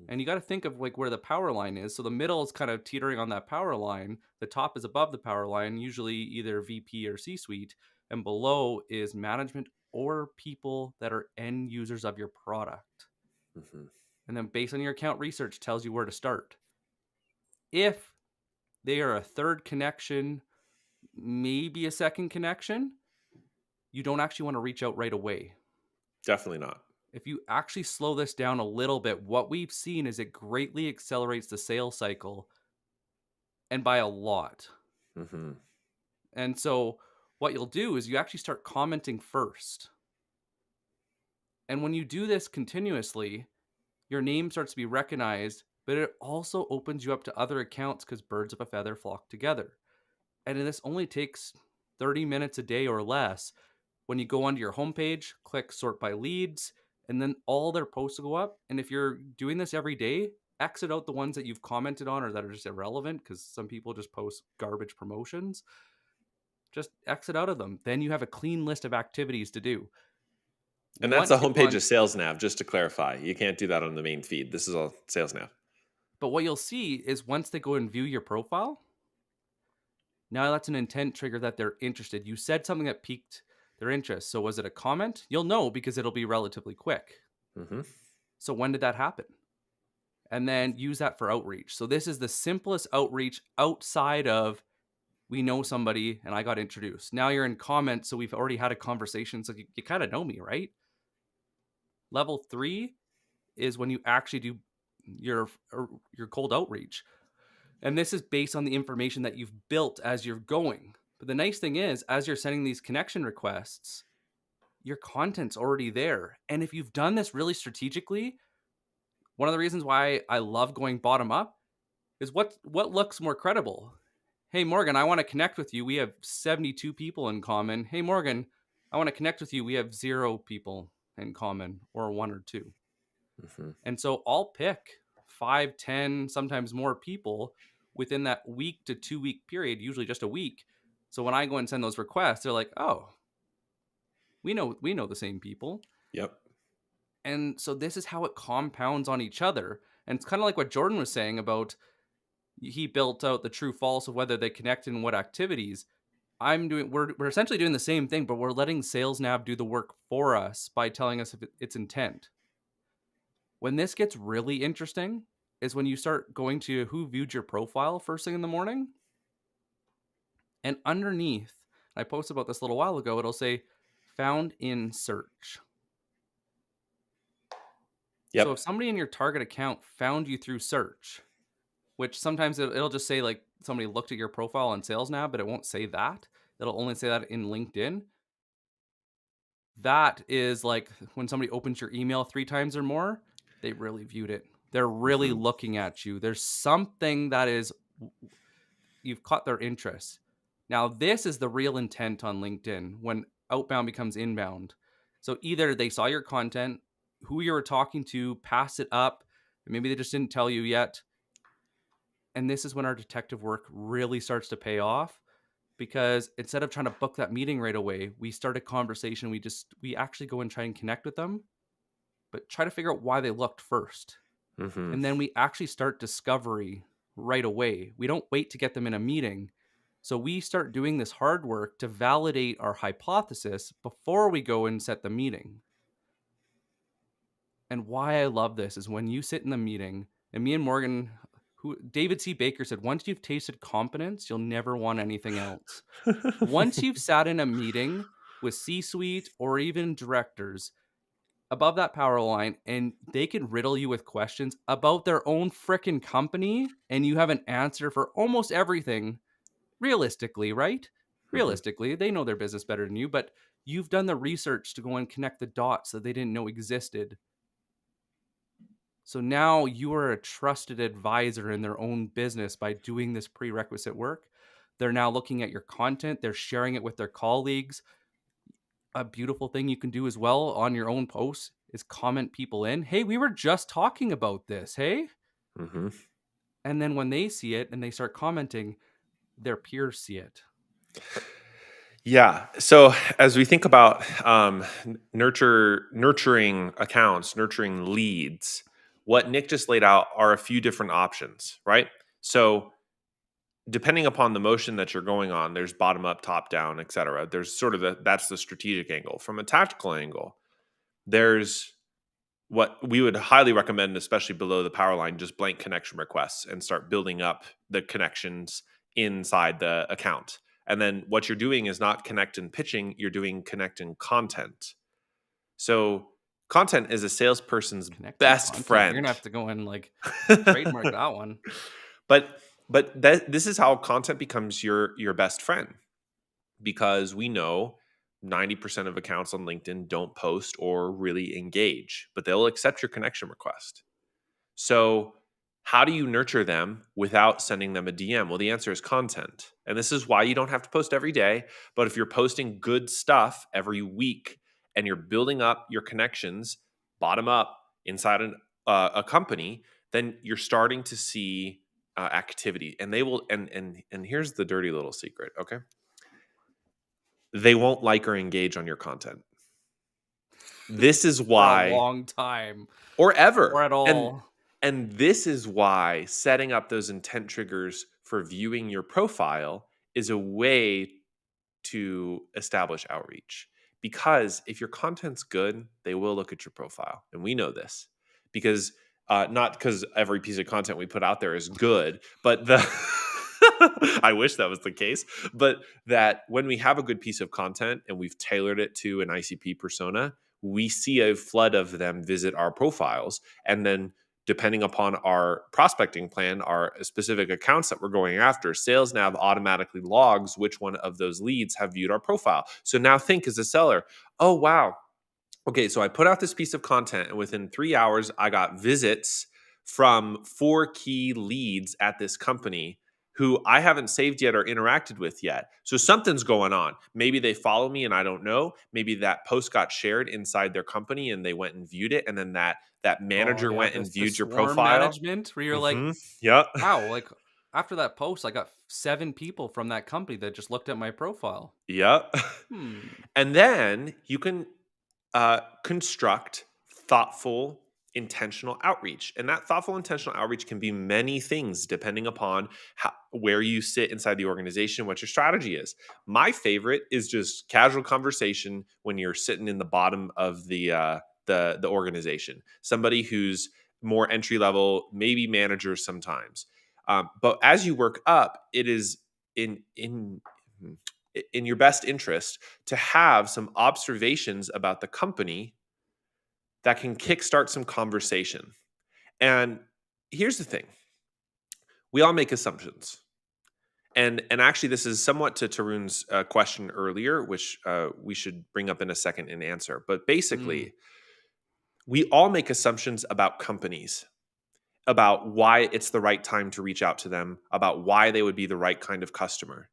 And you got to think of like where the power line is. So the middle is kind of teetering on that power line. The top is above the power line, usually either VP or C suite. And below is management or people that are end users of your product. Mhm. And then based on your account research tells you where to start. If they are a third connection, maybe a second connection, you don't actually want to reach out right away. Definitely not. If you actually slow this down a little bit, what we've seen is it greatly accelerates the sales cycle and by a lot. Mhm. And so what you'll do is you actually start commenting first. And when you do this continuously, your name starts to be recognized, but it also opens you up to other accounts because birds of a feather flock together. And this only takes 30 minutes a day or less. When you go onto your homepage, click sort by leads, and then all their posts will go up. And if you're doing this every day, exit out the ones that you've commented on or that are just irrelevant because some people just post garbage promotions. Just exit out of them. Then you have a clean list of activities to do. And that's the Once they've homepage gone, of Sales Nav, just to clarify. You can't do that on the main feed. This is all Sales Nav. but what you'll see is once they go and view your profile, now that's an intent trigger that they're interested. You said something that piqued their interest. So was it a comment? You'll know because it'll be relatively quick. Mhm. So when did that happen? And then use that for outreach. So this is the simplest outreach outside of we know somebody and I got introduced. Now you're in comments, so we've already had a conversation. So you kind of know me, right? Level 3 is when you actually do your your cold outreach. And this is based on the information that you've built as you're going. But the nice thing is, as you're sending these connection requests, your content's already there. And if you've done this really strategically, one of the reasons why I love going bottom up is what looks more credible. Hey Morgan, I want to connect with you. We have 72 people in common. Hey Morgan, I want to connect with you. We have 0 people in common or 1 or 2. Mhm. And so I'll pick 5, 10, sometimes more people within that week to 2 week period, usually just a week. So when I go and send those requests, they're like, "Oh, we know the same people." Yep. And so this is how it compounds on each other. And it's kind of like what Jordan was saying about he built out the true false of whether they connect in what activities. We're essentially doing the same thing, but we're letting Sales Nav do the work for us by telling us if it's intent. When this gets really interesting is when you start going to who viewed your profile first thing in the morning. And underneath, I posted about this a little while ago, it'll say found in search. So if Yep. somebody in your target account found you through search, which sometimes it'll just say like somebody looked at your profile on Sales Nav, but it won't say that. It'll only say that in LinkedIn. That is like when somebody opens your email 3 times or more, they really viewed it. They're really Mhm. looking at you. There's something that is you've caught their interest. Now, this is the real intent on LinkedIn when outbound becomes inbound. So either they saw your content, who you were talking to, pass it up, maybe they just didn't tell you yet. And this is when our detective work really starts to pay off because instead of trying to book that meeting right away, we start a conversation. We actually go and try and connect with them, but try to figure out why they looked first. Mhm. And then we actually start discovery right away. We don't wait to get them in a meeting. So we start doing this hard work to validate our hypothesis before we go and set the meeting. And why I love this is when you sit in the meeting, and me and Morgan, who David C. Baker said, once you've tasted competence, you'll never want anything else. Once you've sat in a meeting with C suite or even directors above that power line and they can riddle you with questions about their own freaking company and you have an answer for almost everything realistically, right? Mhm. Realistically, they know their business better than you, but you've done the research to go and connect the dots that they didn't know existed. So now you are a trusted advisor in their own business by doing this prerequisite work. They're now looking at your content, they're sharing it with their colleagues. A beautiful thing you can do as well on your own posts is comment people in. Hey, we were just talking about this. Hey. Mhm. And then when they see it and they start commenting, their peers see it. Yeah. So as we think about nurturing accounts, nurturing leads, what Nick just laid out are a few different options, right? So depending upon the motion that you're going on, there's bottom up, top down, et cetera. There's sort of that's the strategic angle. From a tactical angle, there's what we would highly recommend, especially below the power line, just blank connection requests and start building up the connections inside the account. And then what you're doing is not connect and pitching, you're doing connect and content. So content is a salesperson's Connecting best content. You're gonna friend. have to go and like trademark that one. but this is how content becomes your best friend, because we know 90% of accounts on LinkedIn don't post or really engage, but they'll accept your connection request. So, how do you nurture them without sending them a DM? Well, the answer is content. And this is why you don't have to post every day. But if you're posting good stuff every week and you're building up your connections bottom up inside a company, then you're starting to see activity. And they will. And here's the dirty little secret. Okay, they won't like or engage on your content. This is For a why, long time or or ever. at And all. this is why setting up those intent triggers for viewing your profile is a way to establish outreach. Because if your content's good, they will look at your profile. And we know this because not because every piece of content we put out there is good, but the I wish that was the case, but that when we have a good piece of content and we've tailored it to an ICP persona, we see a flood of them visit our profiles. And then depending upon our prospecting plan, our specific accounts that we're going after, Sales Nav automatically logs which one of those leads have viewed our profile. So now think as a seller, oh, wow. Okay, so I put out this piece of content, and within 3 hours, I got visits from 4 key leads at this company who I haven't saved yet or interacted with yet. So something's going on. Maybe they follow me and I don't know. Maybe that post got shared inside their company and they went and viewed it, and then that Oh manager yeah, went and this the viewed your swarm profile. management where you're like, Mm-hmm. Yep. wow, like after that post, I got 7 people from that company that just looked at my profile. Yep. Hmm. And then you can construct thoughtful, intentional outreach. And that thoughtful, intentional outreach can be many things depending upon where you sit inside the organization, what your strategy is. My favorite is just casual conversation when you're sitting in the bottom of the organization. Somebody who's more entry level, maybe managers sometimes. But as you work up, it is in your best interest to have some observations about the company that can kickstart some conversation. And here's the thing: We all make assumptions. And actually, this is somewhat to Tarun's question earlier, which we should bring up in a second and answer. But Mm. basically, we all make assumptions about companies, about why it's the right time to reach out to them, about why they would be the right kind of customer.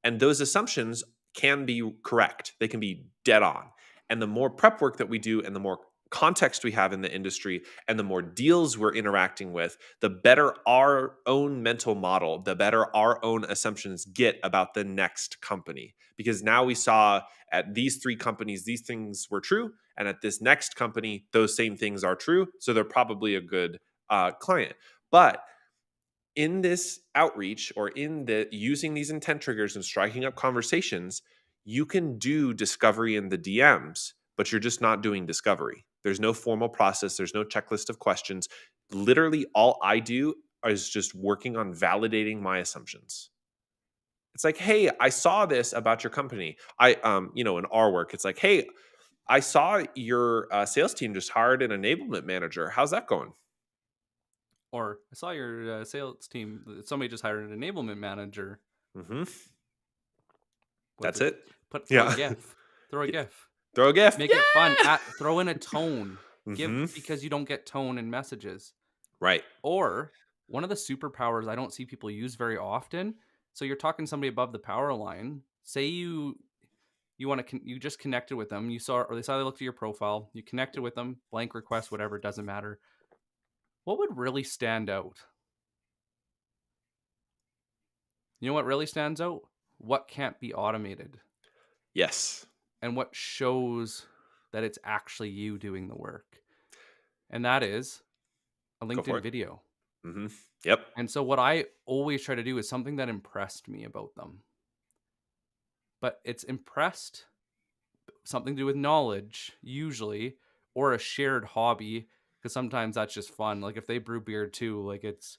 And those assumptions can be correct. They can be dead on. And the more prep work that we do and the more context we have in the industry and the more deals we're interacting with, the better our own mental model, the better our own assumptions get about the next company. Because now we saw at these three companies, these things were true. And at this next company, those same things are true. So they're probably a good client. But in this outreach or in the using these intent triggers and striking up conversations, you can do discovery in the DMs, but you're just not doing discovery. There's no formal process, there's no checklist of questions. Literally, all I do is just working on validating my assumptions. It's like, hey, I saw this about your company. In our work, it's like, hey, I saw your sales team just hired an enablement manager. How's that going? Or I saw your sales team. Somebody just hired an enablement manager. Hmm. What's That's it? it. Throw a Yeah. GIF. Throw a GIF. Throw a gift. Make it fun. Yeah. Throw in a tone. Give Hmm. because you don't get tone in messages. Right. Or one of the superpowers I don't see people use very often. So you're talking to somebody above the power line. Say you want to you just connected with them. You saw or they looked at your profile. You connected with them. Blank request, whatever. It doesn't matter. What would really stand out? You know what really stands out? What can't be automated Yes. and what shows that it's actually you doing the work. And that is a Go for LinkedIn it. video. Hmm. Yep. And so what I always try to do is something that impressed me about them. But it's impressed something to do with knowledge, usually, or a shared hobby, because sometimes that's just fun. Like if they brew beer too, like it's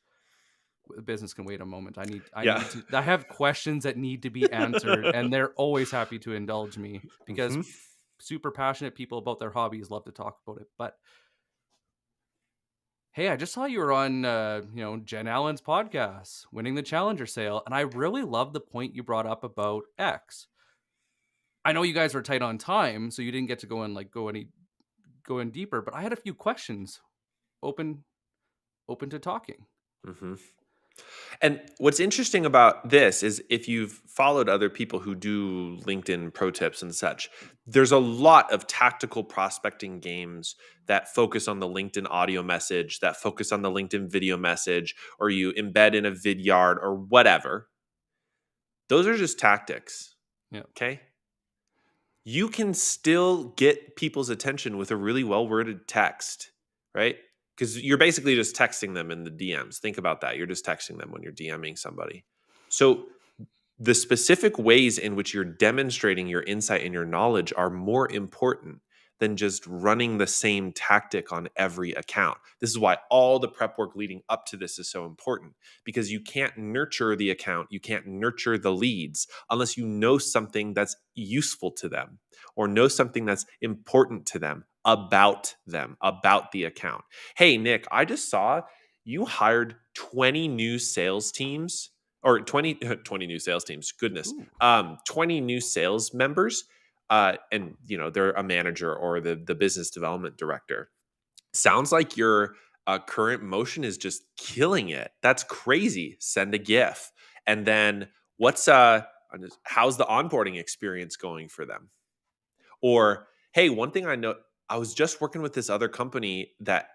the business can wait a moment. I Yeah. need to I have questions that need to be answered, and they're always happy to indulge me because Hmm. super passionate people about their hobbies love to talk about it. But hey, I just saw you were on Jen Allen's podcast, Winning the Challenger Sale, and I really love the point you brought up about X. I know you guys were tight on time, so you didn't get to go in deeper, but I had a few questions open open to talking. Hmm. And what's interesting about this is if you've followed other people who do LinkedIn pro tips and such, there's a lot of tactical prospecting games that focus on the LinkedIn audio message, that focus on the LinkedIn video message, or you embed in a vidyard or whatever. Those are just tactics. Yeah. Okay. You can still get people's attention with a really well worded text, right? Because you're basically just texting them in the DMs. Think about that. You're just texting them when you're DMing somebody. So the specific ways in which you're demonstrating your insight and your knowledge are more important than just running the same tactic on every account. This is why all the prep work leading up to this is so important because you can't nurture the account, you can't nurture the leads unless you know something that's useful to them or know something that's important to them, about the account. Hey, Nick, I just saw you hired 20 new sales teams or 20 new sales teams, goodness, Ooh. 20 new sales members, and they're a manager or the business development director. Sounds like your current motion is just killing it. That's crazy. Send a GIF, and then how's the onboarding experience going for them? Or hey, one thing I know, I was just working with this other company that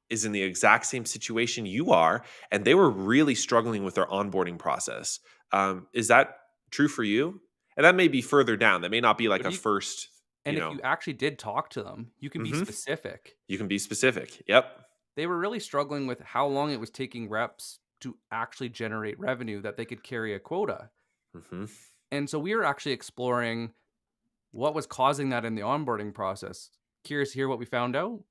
is in the exact same situation you are, and they were really struggling with their onboarding process. Is that true for you? And that may be further down. That may not be like But a you first, and if you actually did talk to them, you can be Mhm. specific. You can be specific. Yep. They were really struggling with how long it was taking reps to actually generate revenue that they could carry a quota. Hmm. And so we were actually exploring what was causing that in the onboarding process. Curious to hear what we found out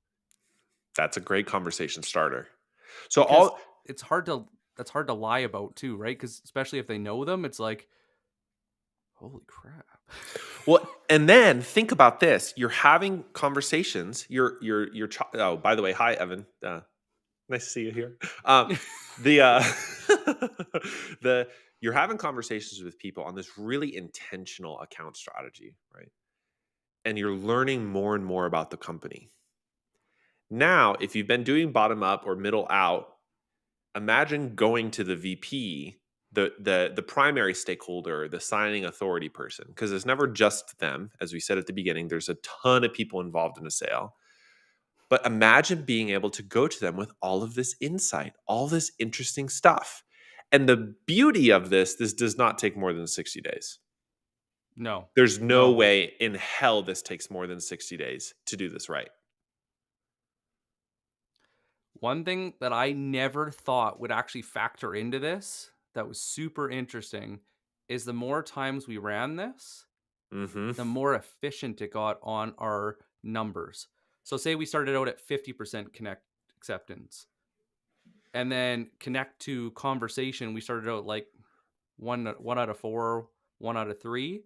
That's a great conversation starter. So because all it's hard to that's hard to lie about too, right? Because especially if they know them, it's like, holy crap. well, and then think about this: you're having conversations. Oh, by the way, hi Evan. Nice to see you here. Um, The the you're having conversations with people on this really intentional account strategy, right? And you're learning more and more about the company. Now, if you've been doing bottom up or middle out, imagine going to the VP, the primary stakeholder, the signing authority person, because it's never just them. As we said at the beginning, there's a ton of people involved in a sale. But imagine being able to go to them with all of this insight, all this interesting stuff. And the beauty of this does not take more than 60 days. No, There's no no. way in hell this takes more than 60 days to do this right. One thing that I never thought would actually factor into this that was super interesting is the more times we ran this, Mhm. the more efficient it got on our numbers. So say we started out at 50% connect acceptance, and then connect to conversation, we started out like one out of 4, 1 out of 3.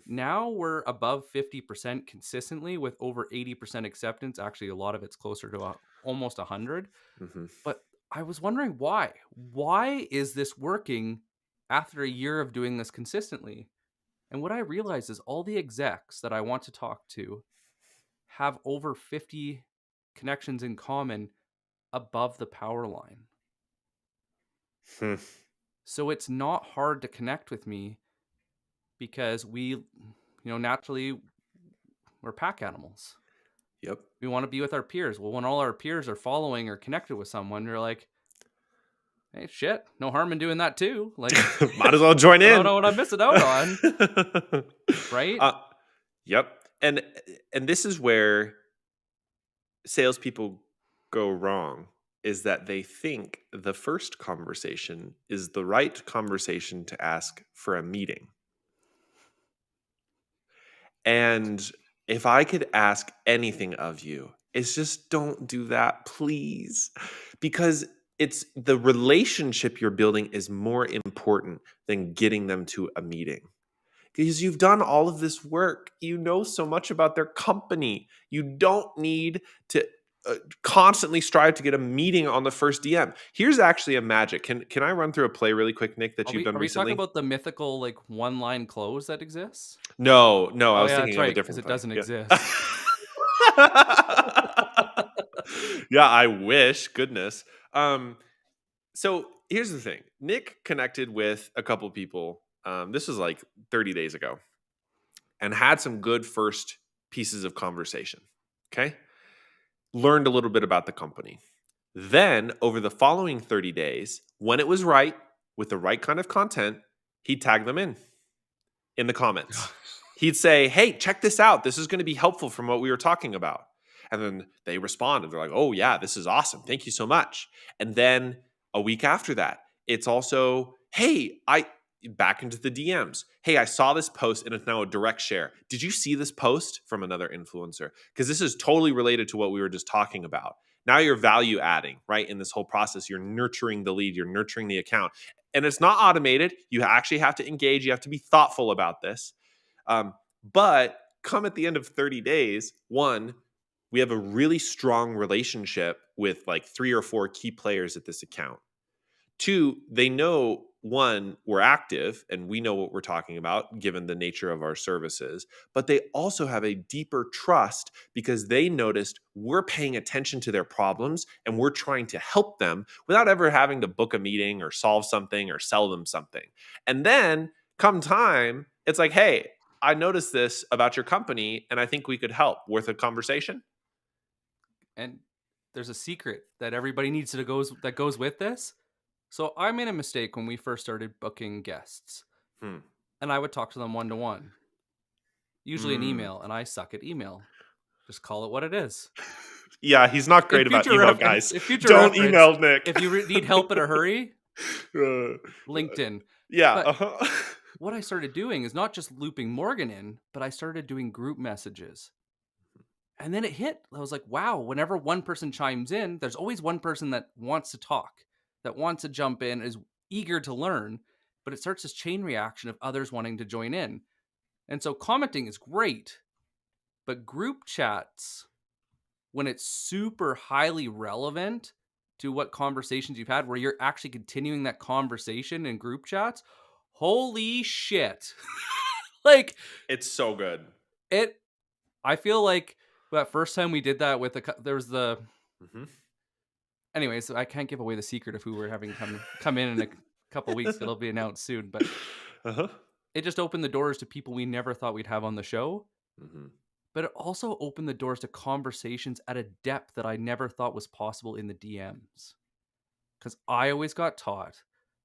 Now we're above 50% consistently with over 80% acceptance. Actually, a lot of it's closer to almost 100. Mhm. But I was wondering why. Why is this working after a year of doing this consistently? And what I realized is all the execs that I want to talk to have over 50 connections in common above the power line. Hmm. So it's not hard to connect with me because naturally we're pack animals. Yep. We want to be with our peers. Well, when all our peers are following or connected with someone, you're like, hey, shit, no harm in doing that too. Like, Might as well join I don't in. know what I'm missing out on, right? uh, yep. And this is where salespeople go wrong, is that they think the first conversation is the right conversation to ask for a meeting. And if I could ask anything of you, it's just don't do that, please. Because it's the relationship you're building is more important than getting them to a meeting. Because you've done all of this work. You know so much about their company. You don't need to constantly strive to get a meeting on the first DM. Here's actually a magic. Can I run through a play really quick, Nick, that Are you've we done are we talking recently? about the mythical like one line close that exists? No, no, I Oh was yeah, thinking that's of a right, because different it play. doesn't Yeah. exist. Yeah, I wish, goodness. So here's the thing. Nick connected with a couple people. This was like 30 days ago, and had some good first pieces of conversation. Okay. Learned a little bit about the company. Then, over the following 30 days, when it was right, with the right kind of content, he'd tag them in the comments. He'd say, hey, check this out. This is going to be helpful from what we were talking about. And then they responded. They're like, oh, yeah, this is awesome. Thank you so much. And then a week after that, it's also, hey, I back into the DMs. Hey, I saw this post and it's now a direct share. Did you see this post from another influencer? Because this is totally related to what we were just talking about. Now you're value adding, right? In this whole process, you're nurturing the lead, you're nurturing the account. And it's not automated. You actually have to engage, you have to be thoughtful about this. But come at the end of 30 days, one, we have a really strong relationship with like 3 or 4 key players at this account. Two, they know, one, we're active and we know what we're talking about given the nature of our services, but they also have a deeper trust because they noticed we're paying attention to their problems and we're trying to help them without ever having to book a meeting or solve something or sell them something. And then come time, it's like, hey, I noticed this about your company and I think we could help. Worth a conversation? And there's a secret that everybody needs to goes with this. So I made a mistake when we first started booking guests, Hmm. and I would talk to them one to one, usually an Mm. email, and I suck at email. Just call it what it is. Yeah, he's not In great about future email, reference, guys. in future Don't reference, email Nick. if you need help in a hurry, Uh, LinkedIn. yeah. But Uh-huh. what I started doing is not just looping Morgan in, but I started doing group messages. And then it hit. I was like, wow, whenever one person chimes in, there's always one person that wants to talk, that wants to jump in, is eager to learn, but it starts this chain reaction of others wanting to join in. And so commenting is great, but group chats, when it's super highly relevant to what conversations you've had where you're actually continuing that conversation in group chats. Holy shit. Like It's so good. it I feel like that first time we did that with there was the Mhm. anyways, I can't give away the secret of who we're having come in a couple weeks. It'll be announced soon, but Uh-huh. it just opened the doors to people we never thought we'd have on the show. Mhm. But it also opened the doors to conversations at a depth that I never thought was possible in the DMs. Because I always got taught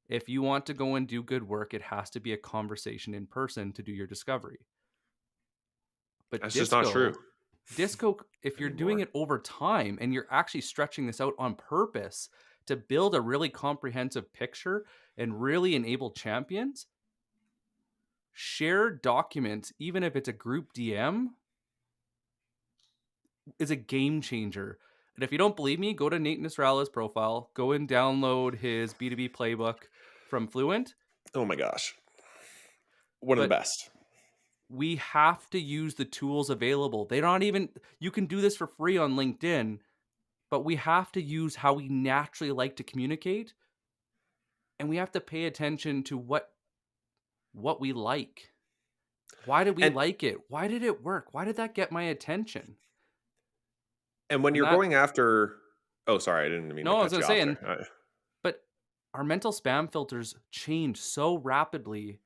if you want to go and do good work, it has to be a conversation in person to do your discovery. But That's just not true Disco, if you're doing anymore. it over time and you're actually stretching this out on purpose to build a really comprehensive picture and really enable champions, shared documents, even if it's a group DM, is a game changer. And if you don't believe me, go to Nate Nasrallah's profile, go and download his B2B playbook from Fluent. Oh my gosh. One of the But best. we have to use the tools available. They're not even, you can do this for free on LinkedIn, but we have to use how we naturally like to communicate. And we have to pay attention to what we like. Why did we And like it? Why did it work? Why did that get my attention? and when And you're that, going after Oh, sorry, I didn't mean to no, I was cut going you to off say, there. but our mental spam filters change so rapidly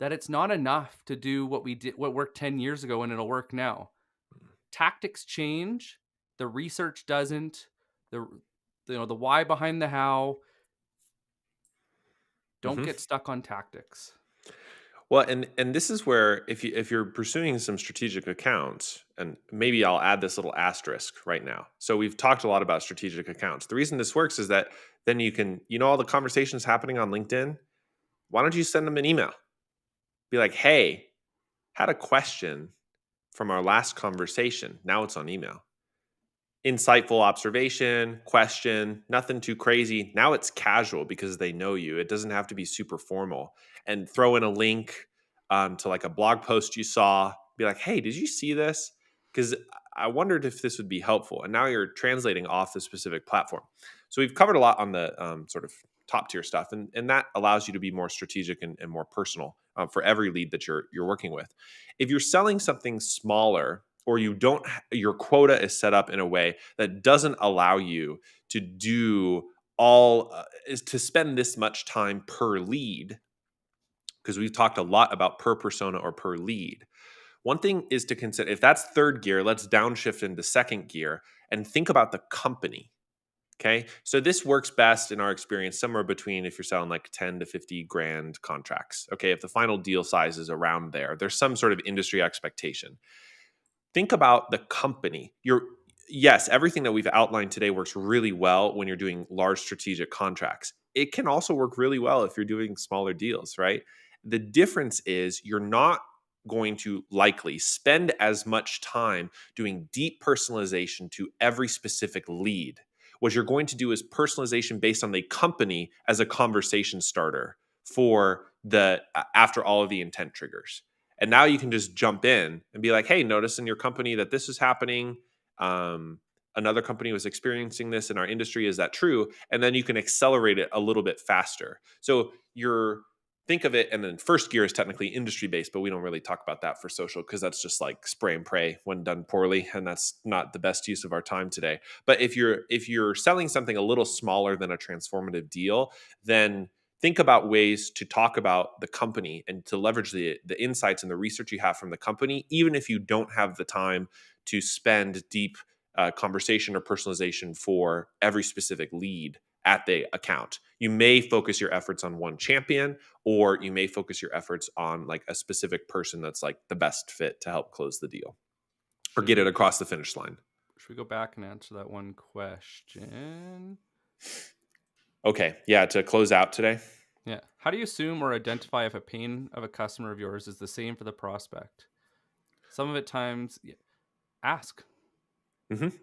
that it's not enough to do what we did, what worked 10 years ago, and it'll work now. Tactics change, the research doesn't, the the why behind the how. Don't Mhm. get stuck on tactics. Well, and this is where if you're pursuing some strategic accounts, and maybe I'll add this little asterisk right now. So we've talked a lot about strategic accounts. The reason this works is that then you can, all the conversations happening on LinkedIn, why don't you send them an email? Be like, "Hey, had a question from our last conversation." Now it's on email. Insightful observation, question, nothing too crazy. Now it's casual because they know you. It doesn't have to be super formal. And throw in a link to like a blog post you saw. Be like, hey, did you see this? Because I wondered if this would be helpful. And now you're translating off the specific platform. So we've covered a lot on the sort of top tier stuff, and that allows you to be more strategic and more personal for every lead that you're working with. If you're selling something smaller, or you don't your quota is set up in a way that doesn't allow you to do all is to spend this much time per lead, because we've talked a lot about per persona or per lead. One thing is to consider, if that's third gear, let's downshift into second gear and think about the company. Okay, so this works best in our experience somewhere between, if you're selling like 10 to 50 grand contracts. Okay, if the final deal size is around there's some sort of industry expectation. Think about the company. Yes, everything that we've outlined today works really well when you're doing large strategic contracts. It can also work really well if you're doing smaller deals, right? The difference is you're not going to likely spend as much time doing deep personalization to every specific lead. What you're going to do is personalization based on the company as a conversation starter for the after all of the intent triggers. And now you can just jump in and be like, hey, notice in your company that this is happening. Um, Another company was experiencing this in our industry. Is that true? And then you can accelerate it a little bit faster. So think of it, and then first gear is technically industry based, but we don't really talk about that for social because that's just like spray and pray when done poorly, and that's not the best use of our time today. But if you're selling something a little smaller than a transformative deal, then think about ways to talk about the company and to leverage the insights and the research you have from the company, even if you don't have the time to spend deep conversation or personalization for every specific lead at the account. You may focus your efforts on one champion, or you may focus your efforts on like a specific person that's like the best fit to help close the deal or Should get it we across the finish line. should we go back and answer that one question? Okay, yeah, to close out today. Yeah. How do you assume or identify if a pain of a customer of yours is the same for the prospect? Some of it times ask. Mhm.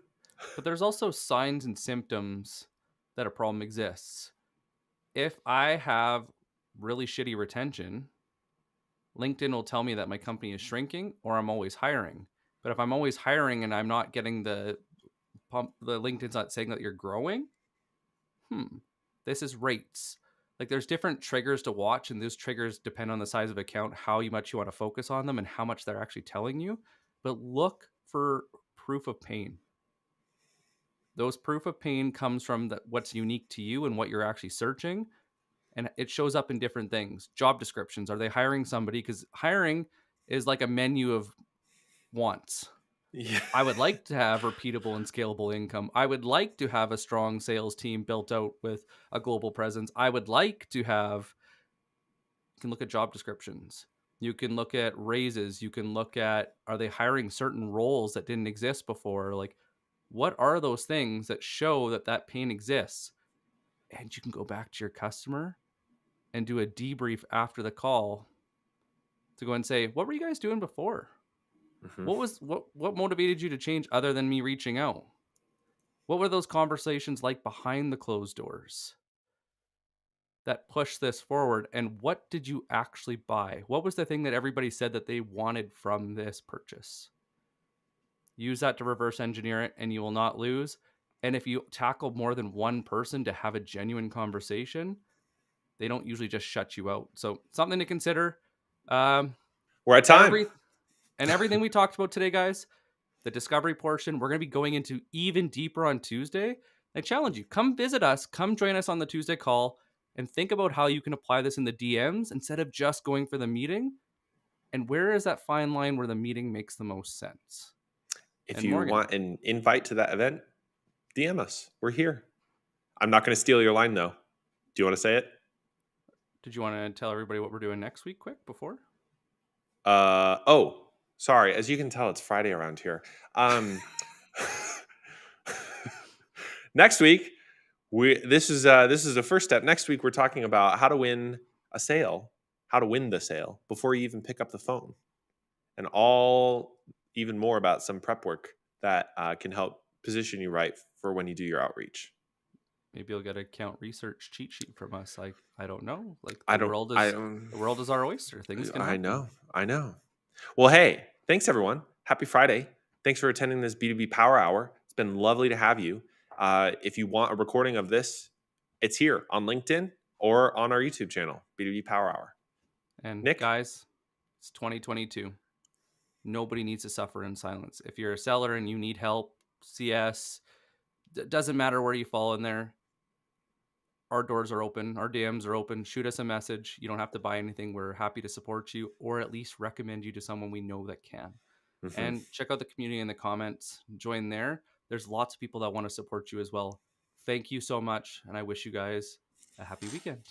But there's also signs and symptoms that a problem exists. If I have really shitty retention, LinkedIn will tell me that my company is shrinking or I'm always hiring. But if I'm always hiring and I'm not getting the pump, the LinkedIn's not saying that you're growing, this is rates. Like there's different triggers to watch, and those triggers depend on the size of account, how much you want to focus on them, and how much they're actually telling you. But look for proof of pain. Those proof of pain comes from what's unique to you and what you're actually searching, and it shows up in different things. Job descriptions. Are they hiring somebody? Because hiring is like a menu of wants. Yeah. I would like to have repeatable and scalable income. I would like to have a strong sales team built out with a global presence. I would like to have, you can look at job descriptions. You can look at raises. You can look at, are they hiring certain roles that didn't exist before? Like, what are those things that show that that pain exists? And you can go back to your customer and do a debrief after the call to go and say, what were you guys doing before? Mhm. What motivated you to change other than me reaching out? What were those conversations like behind the closed doors that pushed this forward? And what did you actually buy? What was the thing that everybody said that they wanted from this purchase? Use that to reverse engineer it, and you will not lose. And if you tackle more than one person to have a genuine conversation, they don't usually just shut you out. So something to consider. Um, We're at time. every and everything we talked about today, guys, the discovery portion, we're going to be going into even deeper on Tuesday. I challenge you, come visit us, come join us on the Tuesday call, and think about how you can apply this in the DMs instead of just going for the meeting. And where is that fine line where the meeting makes the most sense? If And you Morgan, want an invite to that event, DM us. We're here. I'm not going to steal your line though. Do you want to say it? did you want to tell everybody what we're doing next week quick before? Oh, sorry. As you can tell, it's Friday around here. Um, next week, this is the first step. Next week, we're talking about how to win a sale, how to win the sale before you even pick up the phone, and all even more about some prep work that can help position you right for when you do your outreach. Maybe you'll get a account research cheat sheet from us. Like, I don't know. Like I don't. the world is our oyster. Things can I happen. know. I know. Well, hey, thanks everyone. Happy Friday. Thanks for attending this B2B Power Hour. It's been lovely to have you. If you want a recording of this, it's here on LinkedIn or on our YouTube channel, B2B Power Hour. And Nick? guys, it's 2022. Nobody needs to suffer in silence. If you're a seller and you need help, CS, doesn't matter where you fall in there. Our doors are open. Our DMs are open. Shoot us a message. You don't have to buy anything. We're happy to support you or at least recommend you to someone we know that can. Mhm. And check out the community in the comments. Join there. There's lots of people that want to support you as well. Thank you so much. And I wish you guys a happy weekend.